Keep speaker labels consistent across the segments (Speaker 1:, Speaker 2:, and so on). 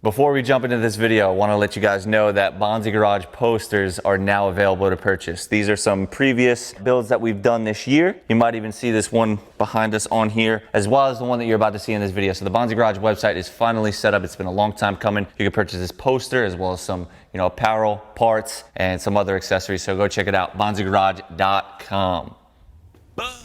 Speaker 1: Before we jump into this video, I want to let you guys know that Bonzi Garage posters are now available to purchase. These are some previous builds that we've done this year. You might even see this one behind us on here, as well as the one that you're about to see in this video. So the Bonzi Garage website is finally set up. It's been a long time coming. You can purchase this poster as well as some, apparel, parts, and some other accessories. So go check it out, bonzigarage.com.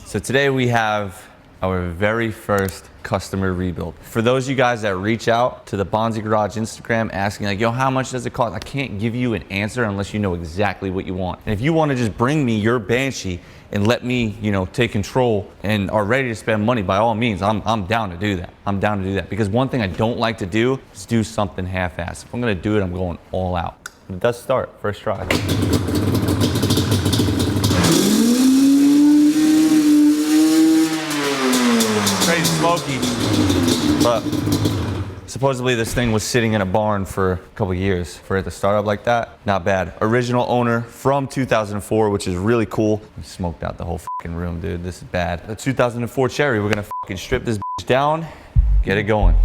Speaker 1: So today we have our very first customer rebuild. For those of you guys that reach out to the Bonzi Garage Instagram asking like, yo, how much does it cost? I can't give you an answer unless you know exactly what you want. And if you want to just bring me your Banshee and let me, take control and are ready to spend money, by all means, I'm down to do that. I'm down to do that. Because one thing I don't like to do is do something half-assed. If I'm gonna do it, I'm going all out. But it does start, first try. Crazy smoky, but supposedly this thing was sitting in a barn for a couple years for it to start up like that. Not bad. Original owner from 2004, which is really cool. We smoked out the whole fucking room, dude. This is bad. The 2004 Cherry, we're gonna fucking strip this bitch down, get it going.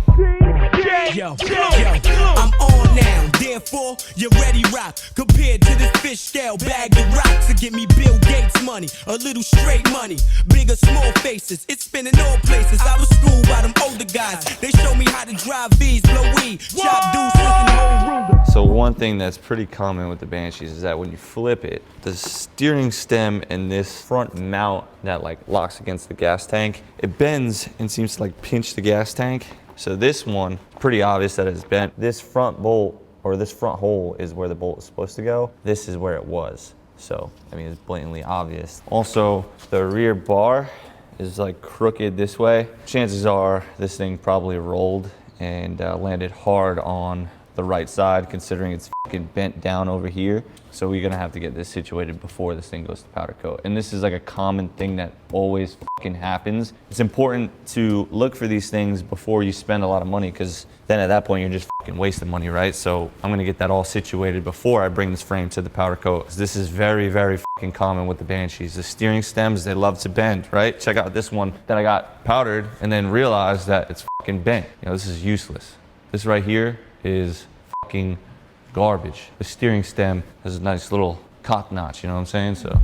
Speaker 2: Yo, I'm on now, therefore you're ready rock. Compared to this fish scale bag of rocks to give me Bill Gates money, a little straight money, big or small faces, it's spinning all places. I was schooled by them older guys, they showed me how to drive V's, blow weed, chop dudes, listen whole.
Speaker 1: So one thing that's pretty common with the Banshees is that when you flip it, the steering stem and this front mount that locks against the gas tank, it bends and seems to pinch the gas tank. So this one, pretty obvious that it's bent. This front bolt, or this front hole, is where the bolt is supposed to go. This is where it was. So, it's blatantly obvious. Also, the rear bar is crooked this way. Chances are this thing probably rolled and landed hard on the right side, considering it's fucking bent down over here. So we're gonna have to get this situated before this thing goes to powder coat. And this is a common thing that always fucking happens. It's important to look for these things before you spend a lot of money, because then at that point you're just fucking wasting money, right? So I'm gonna get that all situated before I bring this frame to the powder coat. This is very, very fucking common with the Banshees. The steering stems, they love to bend, right? Check out this one that I got powdered and then realized that it's fucking bent. This is useless. This right here is fucking garbage. The steering stem has a nice little cock notch, you know what I'm saying? So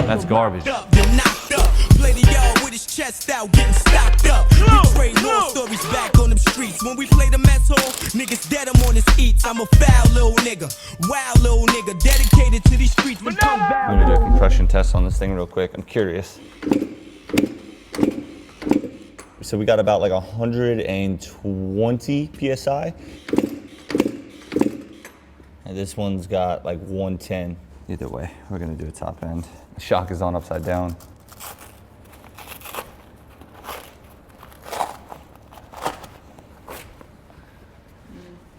Speaker 1: that's garbage.
Speaker 2: Play the yard with his chest out, getting stocked up. We trade more stories back on them streets. When we play the mess hall, niggas dead, I'm on his eats. I'm a foul little nigga, wild little nigga, dedicated to these streets.
Speaker 1: I'm gonna do a compression test on this thing real quick. I'm curious. So we got about 120 PSI. And this one's got 110. Either way, we're gonna do a top end. The shock is on upside down.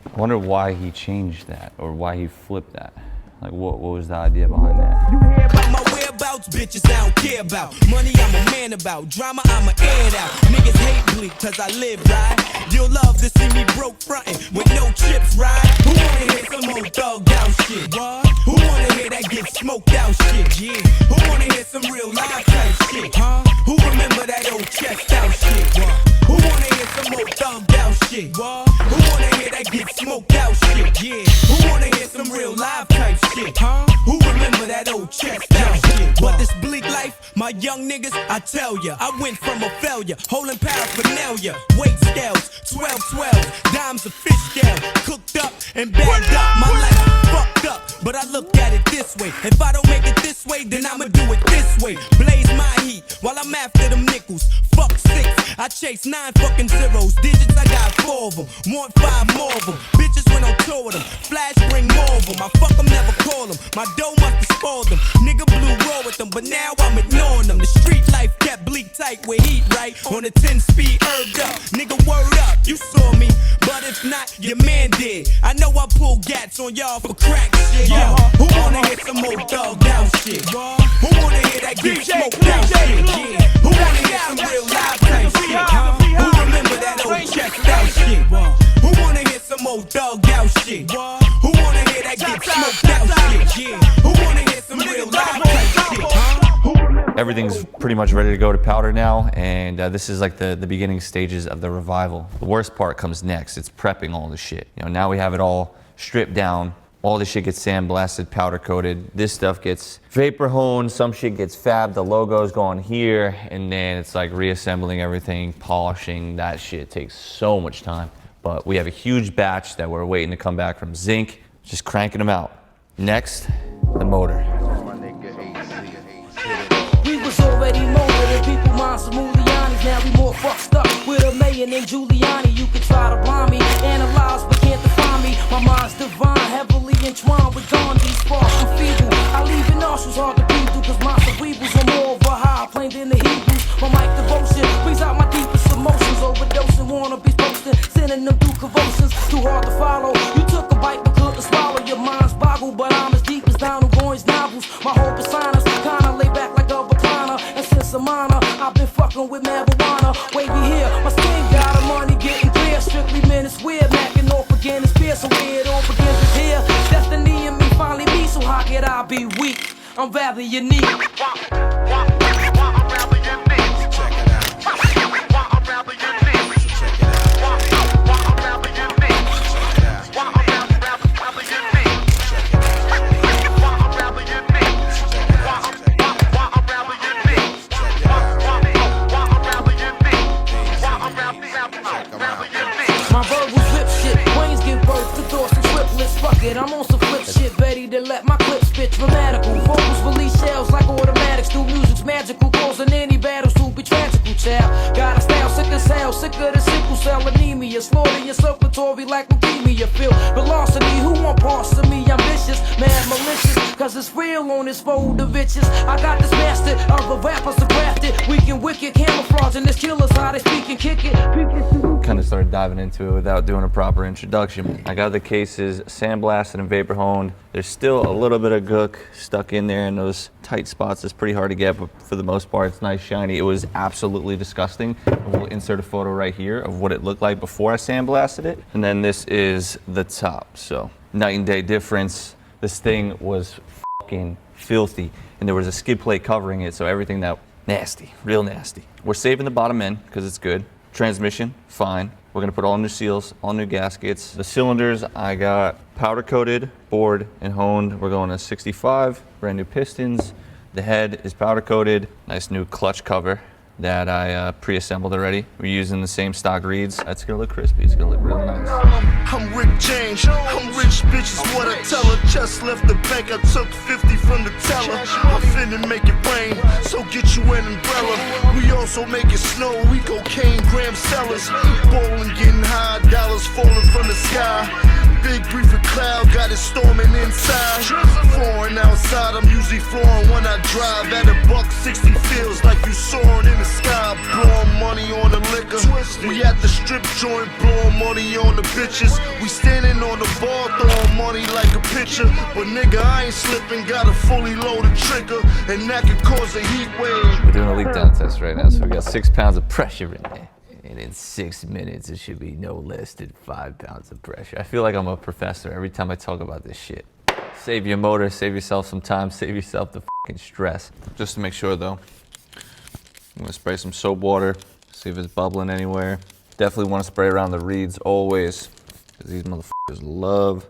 Speaker 1: I wonder why he changed that, or why he flipped that. What was the idea behind that?
Speaker 2: You hear about my whereabouts? Bitches I don't care about. Money I'm a man about. Drama I'ma air it out. Niggas hate bleak cause I live right. You'll love to see me broke frontin' with no chips, right? Who wanna hear some more thugged out shit? What? Who wanna hear that get smoked out shit? Yeah. Who wanna hear some real live type shit? Huh? Who remember that old chest out shit? What? Who wanna hear some more thugged out shit? What? Who wanna hear that get smoked out shit? Yeah. Who wanna hear some real live type shit? Huh? Who remember that old chest out shit? But this bleak life, my young niggas, I tell ya, I went from a failure, holding paraphernalia, weight scales, 12, dimes of fish scale, cooked up and bagged up. My life fucked up, but I look at it this way. If I don't make it this way, then I'ma do it this way. Blaze my heat while I'm after them nickels. Fuck 6, I chase 9 fucking zeros. Digits, I got 4 of them. Want 5 more of them. Bitches went on tour with them. Flash bring more of them. I fuck them, never call them. My dough must have spoiled them. Nigga blew raw with them, but now I'm ignoring them. The street life kept bleak tight with heat, right? On a 10-speed, herbed up. Nigga, word up, you saw me. But if not, your man did. I know I pull gats on y'all for crack shit. Yeah. Who wanna hear some more thugged out shit? Who wanna hear that get smoked out shit? Yeah. Who wanna hear some real live type shit? Who remember that old chest out shit? Who wanna hear some more thugged out shit? Who wanna hear that get smoked out shit? Yeah. Who wanna hear some real live type shit?
Speaker 1: Everything's pretty much ready to go to powder now, and this is like the beginning stages of the revival. The worst part comes next. It's prepping all the shit. You know, now we have it all stripped down. All the shit gets sandblasted, powder coated. This stuff gets vapor honed, some shit gets fabbed, the logos go on here, and then it's like reassembling everything, polishing. That shit takes so much time. But we have a huge batch that we're waiting to come back from Zinc, just cranking them out. Next, the motor.
Speaker 3: We was already molded and people mind some Giuliani's. Now we more fucked up with a Mayan and Giuliani. You can try to blind me, analyze but can't define me. My mind's divine, heavily entwined with Gandhi's far from feeble. I leave your nostrils hard to breathe through, cause my cerebrals are more of a high plane than the Hebrews. My mic devotion brings out my deepest emotions. Overdosing, wannabes posting, sending them through convulsions. Too hard to follow. You took a bite but couldn't swallow. Your mind's boggled, but I'm as deep as Donald Goines novels. My whole persona's kinda laid back like a recliner. And since I'm honor, I've been fucking with marijuana. Wavy here, my skin got a money getting clear. Strictly men is weird, macking off again is fierce. So where it all begins is here. Destiny and me finally meet, so how could I be weak? I'm rather unique. I'm on some flip shit, ready to let my clip spit dramatical. Vocals release shells like automatics. Do music's magical, causing any battles to be tragical, child. Got a style sick as hell, sicker than sickle cell anemia. Slaughter your circulatory like leukemia. Feel velocity, who want parts of me? I'm vicious, mad malicious, cause it's real on this fold of riches. I got this master of the rappers to craft it. Weak and wicked, camouflaging this killers, how they speak and kick it.
Speaker 1: Kind of started diving into it without doing a proper introduction. I got the cases sandblasted and vapor honed. There's still a little bit of gook stuck in there in those tight spots. It's pretty hard to get, but for the most part, it's nice, shiny. It was absolutely disgusting. We'll insert a photo right here of what it looked like before I sandblasted it. And then this is the top. So night and day difference. This thing was fucking filthy, and there was a skid plate covering it, so everything that nasty, real nasty. We're saving the bottom end because it's good. Transmission, fine. We're gonna put all new seals, all new gaskets. The cylinders, I got powder coated, bored, and honed. We're going to 65, brand new pistons. The head is powder coated. Nice new clutch cover that I pre-assembled already. We're using the same stock reeds. That's gonna look crispy, it's gonna look real nice.
Speaker 4: I'm Rick James, I'm rich bitches, what I tell her. Just left the bank, I took 50 from the teller. I'm finna make it rain, so get you an umbrella. We also make it snow, we cocaine gram sellers. Bowling, getting high, dollars falling from the sky. Big brief of cloud, got it storming inside. Foreign outside, I'm usually flooring when I drive. At $1.60 feels like you soaring in the sky. Blowing money on the liquor. We at the strip joint, blowing money on the bitches. We standing on the bar, throwing money like a pitcher. But nigga, I ain't slipping, got a fully loaded trigger, and that could cause a heat wave.
Speaker 1: We're doing a leak down test right now, so we got 6 pounds of pressure in there. And in 6 minutes, it should be no less than 5 pounds of pressure. I feel like I'm a professor every time I talk about this shit. Save your motor, save yourself some time, save yourself the fucking stress. Just to make sure though, I'm gonna spray some soap water, see if it's bubbling anywhere. Definitely wanna spray around the reeds always, because these motherfuckers love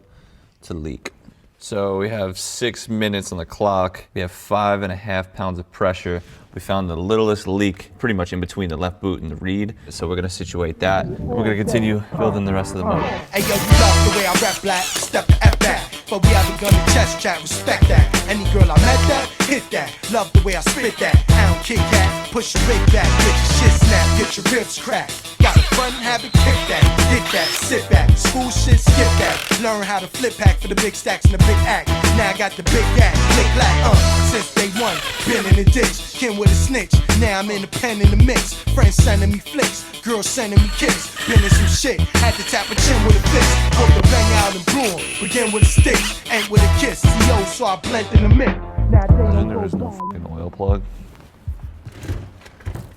Speaker 1: to leak. So we have 6 minutes on the clock. We have 5.5 pounds of pressure. We found the littlest leak pretty much in between the left boot and the reed. So we're gonna situate that. And we're gonna continue building the rest of the motor.
Speaker 5: Hey yo, you love the way I rap black, step the F back. But we haven't gone to chest chat, respect that. Any girl I met that, hit that. Love the way I spit that. I don't kick that, push your big back, get your shit snapped, get your ribs cracked. Got a fun habit, kick that, get that, sit back. School shit, skip that. Learn how to flip pack for the big stacks and the big act. Now I got the big act, click black, since day one. Been in the ditch, kin with a snitch. Now I'm in the pen in the mix. Friends sending me flicks, girls sending me kicks. Been in some shit, had to tap a chin with a fist. Put the bang out and bloom, begin with a stick, ain't with a kiss. CO, so I blend in the mix. Now
Speaker 1: And there is no fucking oil plug.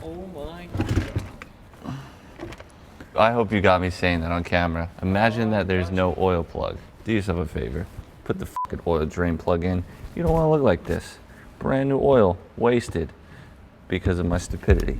Speaker 6: Oh my.
Speaker 1: I hope you got me saying that on camera. Imagine that there's no oil plug. Do yourself a favor. Put the fucking oil drain plug in. You don't want to look like this. Brand new oil, wasted. because of my stupidity.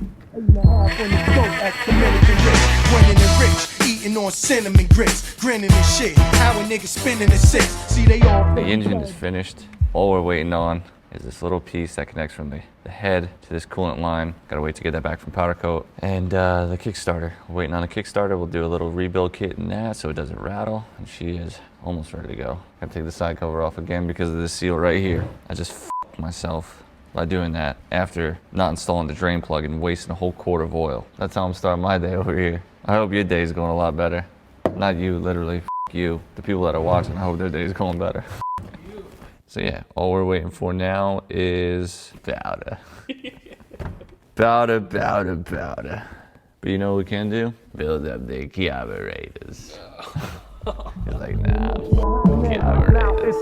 Speaker 5: Eating on cinnamon grits, grinning and shit. How a nigga spinning the six. See, they all.
Speaker 1: The engine is finished. All we're waiting on is this little piece that connects from the head to this coolant line. Gotta wait to get that back from powder coat. And the Kickstarter. We're waiting on the Kickstarter. We'll do a little rebuild kit in that so it doesn't rattle. And she is almost ready to go. Gotta take the side cover off again because of this seal right here. I just f***ed myself by doing that after not installing the drain plug and wasting a whole quart of oil. That's how I'm starting my day over here. I hope your day is going a lot better. Not you, literally, f*** you. The people that are watching, I hope their day is going better. So yeah, all we're waiting for now is powder. Powder. But you know what we can do? Build up the carburetors. You're like, nah, carburetors.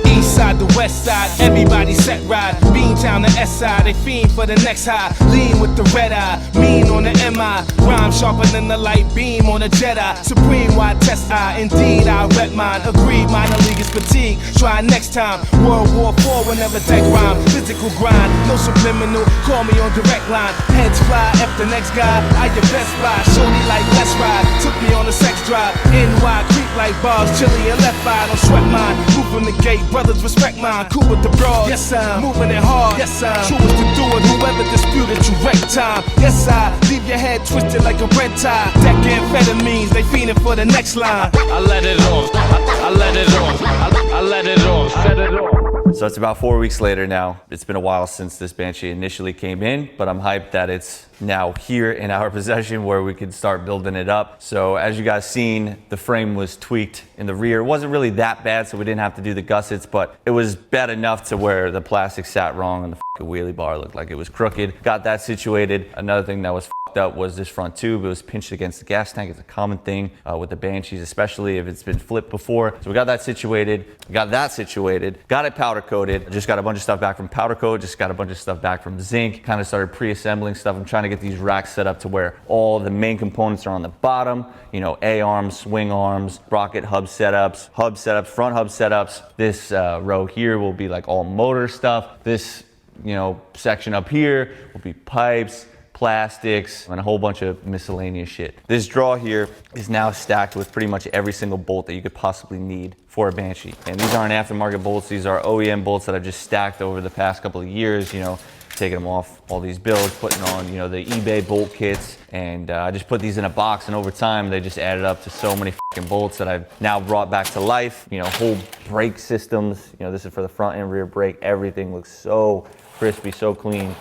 Speaker 6: East side to west side, everybody set ride. Beantown to S side, they fiend for the next high. Lean with the red eye, mean on the MI. Rhyme sharper than the light beam on a Jedi. Supreme wide test eye, indeed I rep mine. Agreed, minor league is fatigue. Try next time. World War IV whenever tech rhyme. Physical grind, no subliminal. Call me on direct line. Heads fly, F the next guy. I your best buy. Shorty like let's ride. Took me on a sex drive. NY creep like bars. Chili and left eye. Don't sweat mine. Move from the gate. Brothers respect mine. Cool with the broad. Yes, I'm moving it hard. Yes, I'm true as to do it. Whoever disputed, you wreck time. Yes, I leave your head twisted like a red tie. Deck amphetamines. They fiending for the next line. I let it off. I let it off. I let it off. Set it off.
Speaker 1: So it's about 4 weeks later now. It's been a while since this Banshee initially came in, but I'm hyped that it's now here in our possession where we can start building it up. So as you guys seen, the frame was tweaked in the rear. It wasn't really that bad, so we didn't have to do the gussets, but it was bad enough to where the plastic sat wrong and the wheelie bar looked like it was crooked. Got that situated. Another thing that was up was this front tube. It was pinched against the gas tank. It's a common thing with the Banshees, especially if it's been flipped before. So we got that situated. Got it powder coated. Just got a bunch of stuff back from powder coat. Just got a bunch of stuff back from zinc. Kind of started pre-assembling stuff. I'm trying to get these racks set up to where all the main components are on the bottom. You know, A-arms, swing arms, sprocket hub setups, front hub setups. This row here will be like all motor stuff. This, you know, section up here will be pipes, plastics, and a whole bunch of miscellaneous shit. This draw here is now stacked with pretty much every single bolt that you could possibly need for a Banshee. And these aren't aftermarket bolts, these are OEM bolts that I've just stacked over the past couple of years, you know, taking them off all these builds, putting on, you know, the eBay bolt kits. And I just put these in a box, and over time, they just added up to so many fucking bolts that I've now brought back to life. You know, whole brake systems, you know, this is for the front and rear brake. Everything looks so crispy, so clean.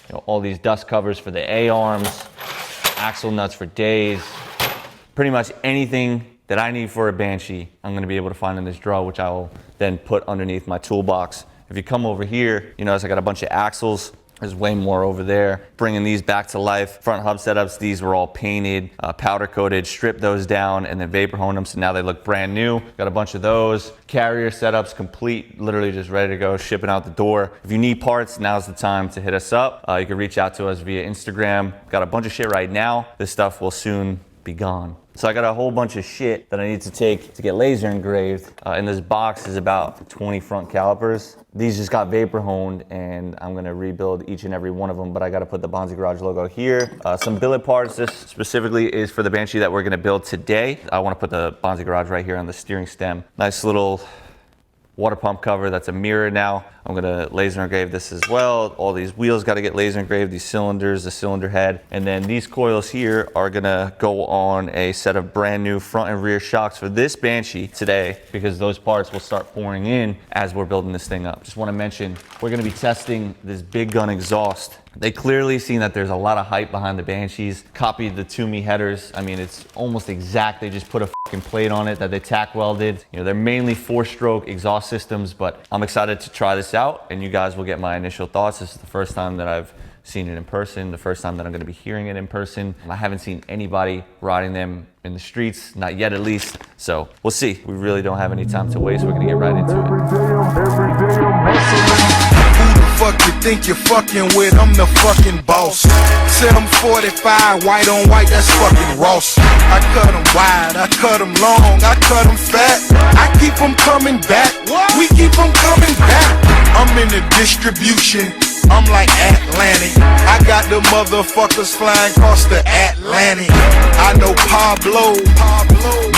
Speaker 1: You know, all these dust covers for the A-arms, axle nuts for days. Pretty much anything that I need for a Banshee, I'm gonna be able to find in this drawer, which I will then put underneath my toolbox. If you come over here, you notice I got a bunch of axles. There's way more over there. Bringing these back to life. Front hub setups, these were all painted, powder coated, stripped those down, and then vapor honed them, so now they look brand new. Got a bunch of those. Carrier setups complete, literally just ready to go, shipping out the door. If you need parts, now's the time to hit us up. You can reach out to us via Instagram. Got a bunch of shit right now. This stuff will soon be gone. So I got a whole bunch of shit that I need to take to get laser engraved. In this box is about 20 front calipers. These just got vapor honed, and I'm gonna rebuild each and every one of them, but I gotta put the Bonzi Garage logo here. Some billet parts. This specifically is for the Banshee that we're gonna build today. I wanna put the Bonzi Garage right here on the steering stem. Nice little water pump cover. That's a mirror now. I'm gonna laser engrave this as well. All these wheels gotta get laser engraved, these cylinders, the cylinder head. And then these coils here are gonna go on a set of brand new front and rear shocks for this Banshee today, because those parts will start pouring in as we're building this thing up. Just wanna mention, we're gonna be testing this big gun exhaust. They clearly seen that there's a lot of hype behind the Banshees, copied the Toomey headers. I mean, it's almost exact. They just put a fucking plate on it that they tack welded. You know, they're mainly 4-stroke exhaust systems, but I'm excited to try this out, and you guys will get my initial thoughts. This is the first time that I've seen it in person, the first time that I'm gonna be hearing it in person. I haven't seen anybody riding them in the streets, not yet at least. So we'll see. We really don't have any time to waste. We're gonna get right into it.
Speaker 7: Fuck you think you're fucking with, I'm the fucking boss. Said I'm 45, white on white, that's fucking Ross. I cut them wide, I cut them long, I cut them fat. I keep them coming back, we keep them coming back. I'm in the distribution, I'm like Atlantic. I got the motherfuckers flying across the Atlantic. I know Pablo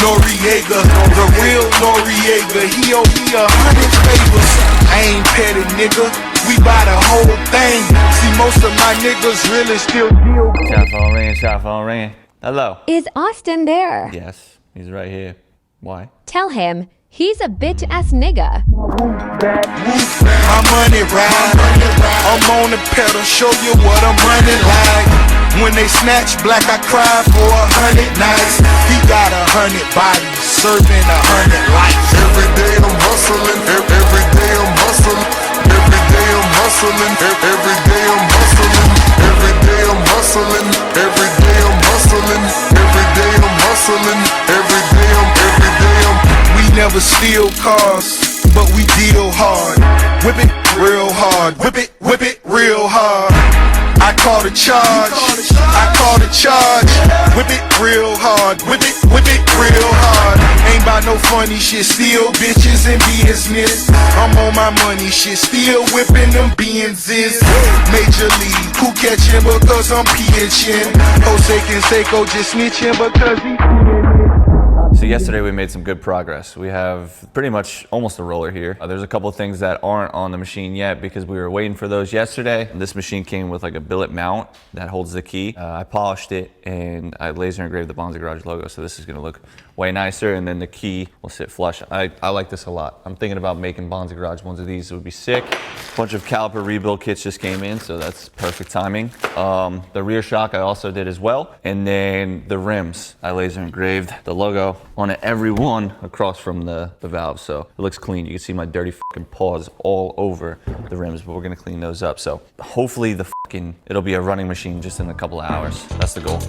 Speaker 7: Noriega, the real Noriega. He owe me 100 favors. I ain't petty, nigga. We buy the whole thing. See, most of my niggas really still deal.
Speaker 1: Shot phone ring. Hello.
Speaker 8: Is Austin there?
Speaker 1: Yes, he's right here. Why?
Speaker 8: Tell him he's a bitch-ass nigga.
Speaker 7: My money ride. I'm on the pedal, show you what I'm running like. When they snatch black, I cry for 100 nights. He got 100 bodies, serving 100 lives.
Speaker 9: Every day I'm hustling, every day I'm hustling. Every day I'm hustling, every day I'm hustling. Every day I'm hustling, every day I'm hustling. Every day I'm hustling, every day I'm.
Speaker 7: We never steal cars, but we deal hard. Whip it real hard, whip it real hard. I call the charge, I call the charge. Whip it real hard, whip it real hard. Ain't about no funny shit, steal bitches and business. I'm on my money shit, still whipping them Benzes. Major league, who catching because I'm pitching? Jose Canseco just snitching because he
Speaker 1: So yesterday we made some good progress. We have pretty much almost a roller here. There's a couple of things that aren't on the machine yet because we were waiting for those yesterday. This machine came with like a billet mount that holds the key. I polished it and I laser engraved the Bonzi Garage logo, so this is gonna look way nicer, and then the key will sit flush. I like this a lot. I'm thinking about making Bonzi Garage ones of these. It would be sick. A bunch of caliper rebuild kits just came in, so that's perfect timing. The rear shock I also did as well. And then the rims, I laser engraved the logo on every one across from the valve, so it looks clean. You can see my dirty fucking paws all over the rims, but we're gonna clean those up. So hopefully it'll be a running machine just in a couple of hours. That's the goal.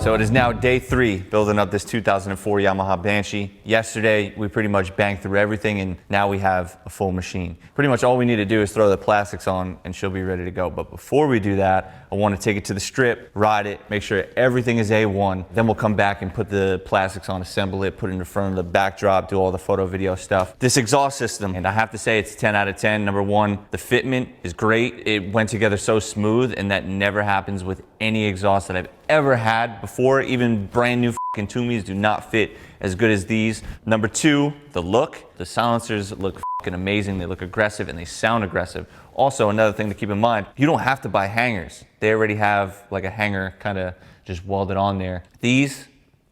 Speaker 1: So it is now day 3 building up this 2004 Yamaha Banshee. Yesterday, we pretty much banged through everything, and now we have a full machine. Pretty much all we need to do is throw the plastics on and she'll be ready to go. But before we do that, I want to take it to the strip, ride it, make sure everything is A1. Then we'll come back and put the plastics on, assemble it, put it in the front of the backdrop, do all the photo video stuff. This exhaust system, and I have to say it's 10 out of 10. Number one, the fitment is great. It went together so smooth, and that never happens with any exhaust that I've ever had before. Even brand new fucking Tumis do not fit as good as these. Number two, the look. The silencers look fucking amazing. They look aggressive and they sound aggressive. Also, another thing to keep in mind, you don't have to buy hangers. They already have like a hanger kind of just welded on there. These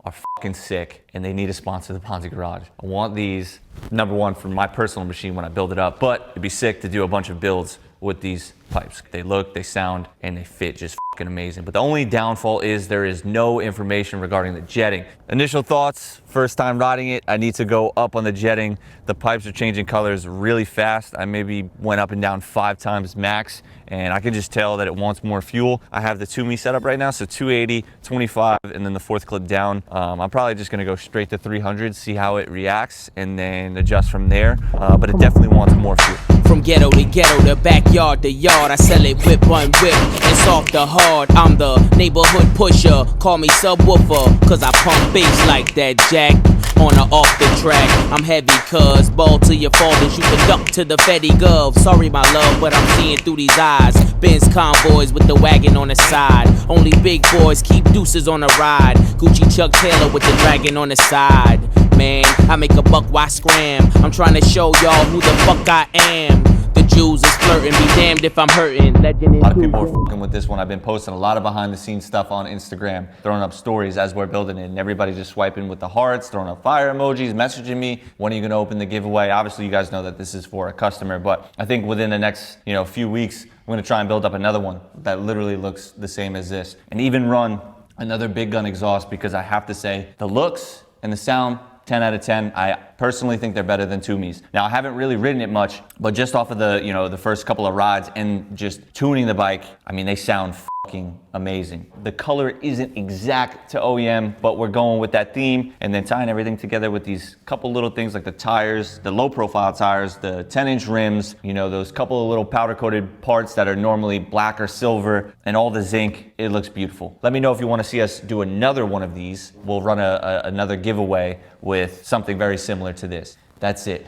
Speaker 1: are fucking sick and they need to sponsor the Bonzi Garage. I want these, number one, for my personal machine when I build it up, but it'd be sick to do a bunch of builds with these pipes. They look, they sound, and they fit just fucking amazing. But the only downfall is there is no information regarding the jetting. Initial thoughts, first time riding it, I need to go up on the jetting. The pipes are changing colors really fast. I maybe went up and down 5 times max, and I can just tell that it wants more fuel. I have the Toomey set up right now, so 280, 25, and then the 4th clip down. I'm probably just gonna go straight to 300, see how it reacts, and then adjust from there. But it definitely wants more fuel.
Speaker 10: From ghetto to ghetto, the backyard to yard, I sell it whip on whip. It's off the hard, I'm the neighborhood pusher. Call me subwoofer, cause I pump bass like that jack. On or off the track, I'm heavy cuz ball till you fall and shoot the duck to the Fetty Gov. Sorry my love, but I'm seeing through these eyes. Benz convoys with the wagon on the side. Only big boys keep deuces on the ride. Gucci Chuck Taylor with the dragon on the side. Man, I make a buck, why scram? I'm trying to show y'all who the fuck I am. The Jews is flirting, be damned if I'm hurting. Legend
Speaker 1: a lot of people are fucking with this one. I've been posting a lot of behind the scenes stuff on Instagram, throwing up stories as we're building it, and everybody just swiping with the hearts, throwing up fire emojis, messaging me, when are you gonna open the giveaway? Obviously you guys know that this is for a customer, but I think within the next few weeks, I'm gonna try and build up another one that literally looks the same as this, and even run another big gun exhaust, because I have to say the looks and the sound, 10 out of 10. I personally think they're better than Toomey's. Now, I haven't really ridden it much, but just off of the, the first couple of rides and just tuning the bike, I mean, they sound fucking amazing. The color isn't exact to OEM, but we're going with that theme and then tying everything together with these couple little things like the tires, the low profile tires, the 10-inch rims, those couple of little powder coated parts that are normally black or silver, and all the zinc. It looks beautiful. Let me know if you want to see us do another one of these. We'll run another giveaway with something very similar to this. That's it.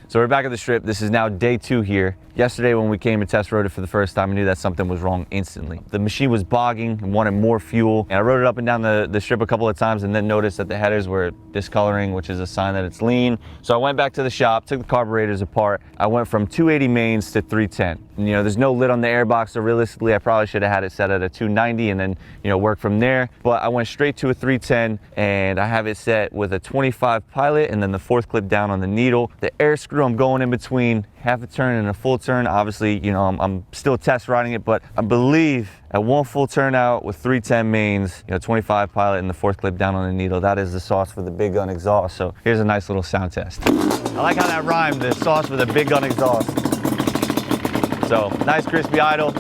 Speaker 1: So we're back at the strip. This is now day 2 here. Yesterday when we came and test rode it for the first time, I knew that something was wrong instantly. The machine was bogging and wanted more fuel. And I rode it up and down the strip a couple of times and then noticed that the headers were discoloring, which is a sign that it's lean. So I went back to the shop, took the carburetors apart. I went from 280 mains to 310. And, there's no lid on the airbox, so realistically I probably should have had it set at a 290 and then, work from there. But I went straight to a 310 and I have it set with a 25 pilot and then the 4th clip down on the needle. The air screw I'm going in between half a turn and a full turn. Obviously, I'm still test riding it, but I believe at 1 full turn out with 310 mains, 25 pilot and the 4th clip down on the needle, that is the sauce for the big gun exhaust. So here's a nice little sound test. I like how that rhymed, the sauce for the big gun exhaust. So nice crispy idle.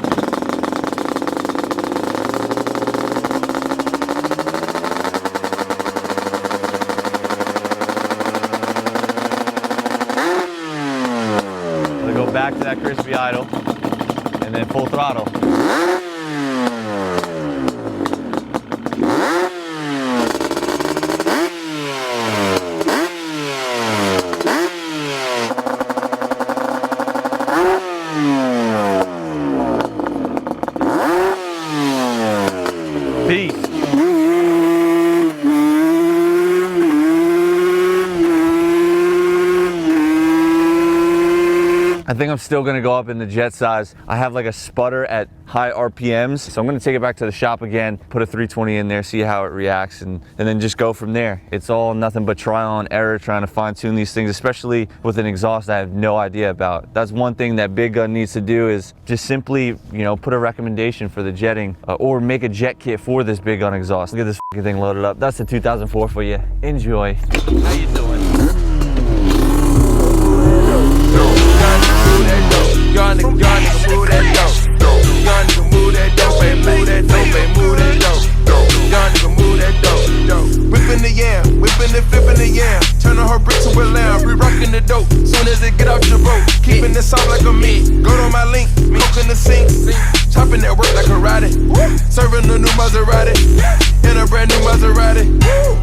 Speaker 1: Back to that crispy idle and then full throttle. Peace. I think I'm still gonna go up in the jet size. I have like a sputter at high RPMs, so I'm gonna take it back to the shop again, put a 320 in there, see how it reacts, and then just go from there. It's all nothing but trial and error, trying to fine tune these things, especially with an exhaust I have no idea about. That's one thing that Big Gun needs to do, is just simply, put a recommendation for the jetting or make a jet kit for this Big Gun exhaust. Look at this fucking thing loaded up. That's the 2004 for you. Enjoy. How you doing?
Speaker 11: Young nigga, move that dope. Young nigga, move that dope, and move that dope, and move that dope. Young nigga, move that dope. Whipping the yam, whipping and flipping the yam. Turning her brick to a lamb, re-rocking the dope. Soon as it get out your boat, keeping it soft like a meat. Go to my link, cook in the sink. Chopping that work like a karate. Serving a new Maserati, in a brand new Maserati.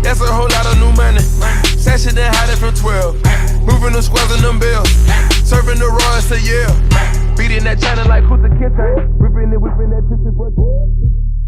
Speaker 11: That's a whole lot of new money. Sashing and hiding from 12. Moving the squares in them bills. Serving the raw, it's a yeah. Beating that China like who's the kid. Whipping that picture, bro.